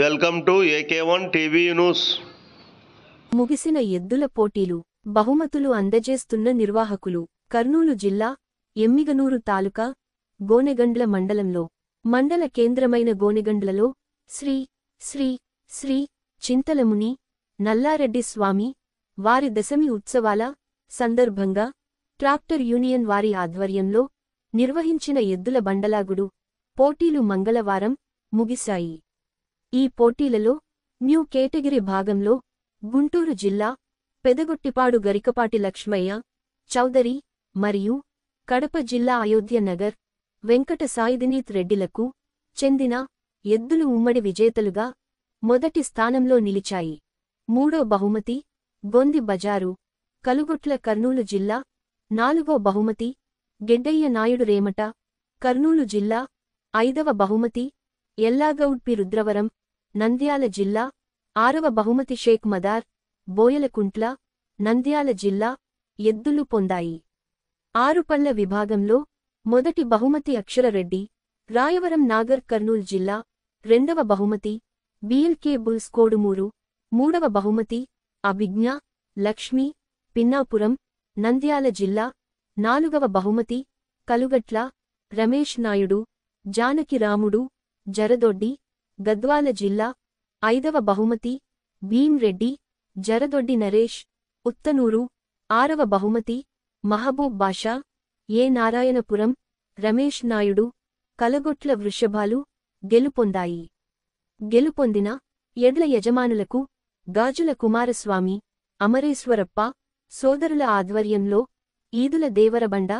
Welcome to AK1 TV news. ముగిసిన ఎద్దుల పోటీలు, బహుమతులు అందజేస్తున్న నిర్వాహకులు. కర్నూలు జిల్లా ఎమ్మిగనూరు తాలూకా గోనెగండ్ల మండలంలో మండల కేంద్రమైన గోనెగండ్లలో శ్రీ శ్రీ శ్రీ చింతలముని నల్లారెడ్డి స్వామి వారి దశమి ఉత్సవాల సందర్భంగా ట్రాక్టర్ యూనియన్ వారి ఆధ్వర్యంలో నిర్వహించిన ఎద్దుల బండలాగుడు పోటీలు మంగళవారం ముగిశాయి. ఈ పోటీలలో న్యూ కేటగిరీ భాగంలో గుంటూరు జిల్లా పెదగొట్టిపాడు గరికపాటి లక్ష్మయ్య చౌదరి మరియు కడప జిల్లా అయోధ్య నగర్ వెంకట సాయిదినీత్ రెడ్డిలకు చెందిన ఎద్దులు ఉమ్మడి విజేతలుగా మొదటి స్థానంలో నిలిచాయి. మూడో బహుమతి గొంది బజారు కలుగొట్ల కర్నూలు జిల్లా, నాలుగో బహుమతి గెడ్డయ్య నాయుడు రేమట కర్నూలు జిల్లా, ఐదవ బహుమతి ఎల్లాగౌడ్ పి రుద్రవరం నంద్యాల జిల్లా, ఆరవ బహుమతి షేక్ మదార్ బోయలకుంట్ల నంద్యాల జిల్లా ఎద్దులు పొందాయి. ఆరుపళ్ల విభాగంలో మొదటి బహుమతి అక్షరరెడ్డి రాయవరం నాగర్ కర్నూల్ జిల్లా, రెండవ బహుమతి BLK బుల్స్ కోడుమూరు, మూడవ బహుమతి అభిజ్ఞ లక్ష్మి పిన్నాపురం నంద్యాల జిల్లా, నాలుగవ బహుమతి కలుగట్ల రమేష్ నాయుడు జానకి రాముడు జరదొడ్డి గద్వాల జిల్లా, ఐదవ బహుమతి భీంరెడ్డి జరదొడ్డి నరేష్ ఉత్తనూరు, ఆరవ బహుమతి మహబూబ్ బాషా ఏ నారాయణపురం రమేష్ నాయుడు కలగొట్ల వృషభాలు గెలుపొందాయి. గెలుపొందిన ఎడ్ల యజమానులకు గాజుల కుమారస్వామి అమరేశ్వరప్ప సోదరుల ఆధ్వర్యంలో ఈదుల దేవరబండ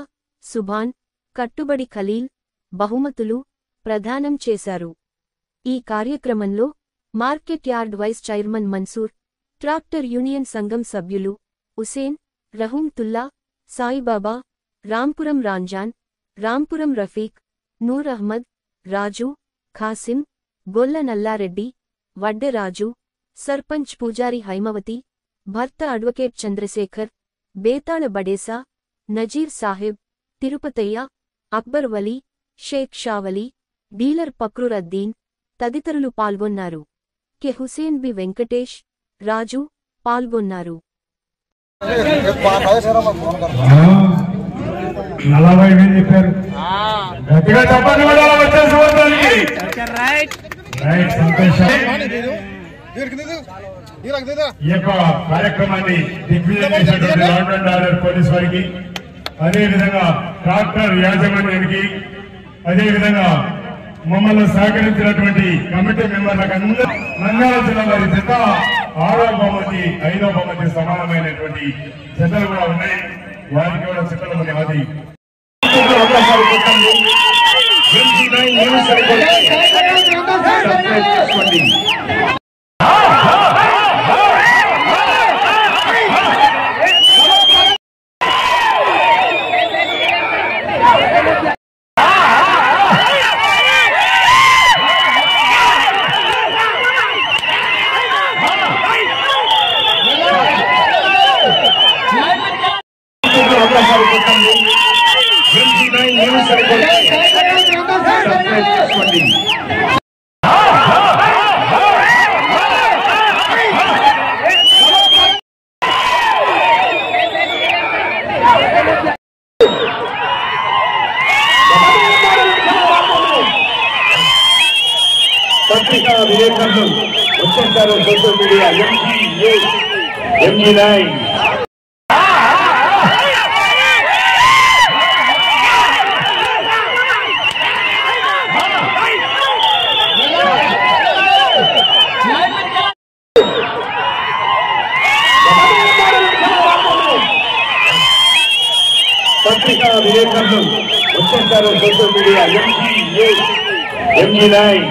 సుభాన్ కట్టుబడి ఖలీల్ బహుమతులు ప్రదానం చేశారు. ఈ కార్యక్రమంలో market yard vice chairman Mansoor, tractor union సంఘం సభ్యులు హుసేన్, రహూంతుల్లా, సాయిబాబా, రాంపురం రాంజాన్, రాంపురం రఫీక్, నూర్ అహ్మద్, రాజు, ఖాసిం, గొల్ల నల్లారెడ్డి, వడ్డెరాజు, సర్పంచ్ పూజారి హైమవతి, భర్త అడ్వకేట్ చంద్రశేఖర్, బేతాళ బడేసా, నజీర్ సాహెబ్, తిరుపతయ్య, అక్బర్ వలీ, షేక్ షావలి, డీలర్ పక్రురద్దీన్ తదితరులు పాల్గొన్నారు. కె హుసేన్ బి వెంకటేష్, రాజు పాల్గొన్నారు. 40 మంది చెప్పారు. గట్టిగా చెప్పండి. ఈ యొక్క కార్యక్రమాన్ని దిగ్విజయం చేసినటువంటి లాండ్ అండ్ ఆర్డర్ పోలీస్ వారికి, అదేవిధంగా ట్రాక్టర్ యాజమాన్యానికి, అదేవిధంగా మమ్మల్ని సహకరించినటువంటి కమిటీ మెంబర్లకు అందరూ నంద్యాల జిల్లా వారి జత 6వ బహుమతి 5వ బహుమతి సమానమైనటువంటి జతలు కూడా ఉన్నాయి. వారికి కూడా చిత్తలు అది పత్రికా విలేకరులు వచ్చేసారు. సోషల్ మీడియా MG9 పత్రికా విలేకరులు వచ్చేసారు. Social media MG9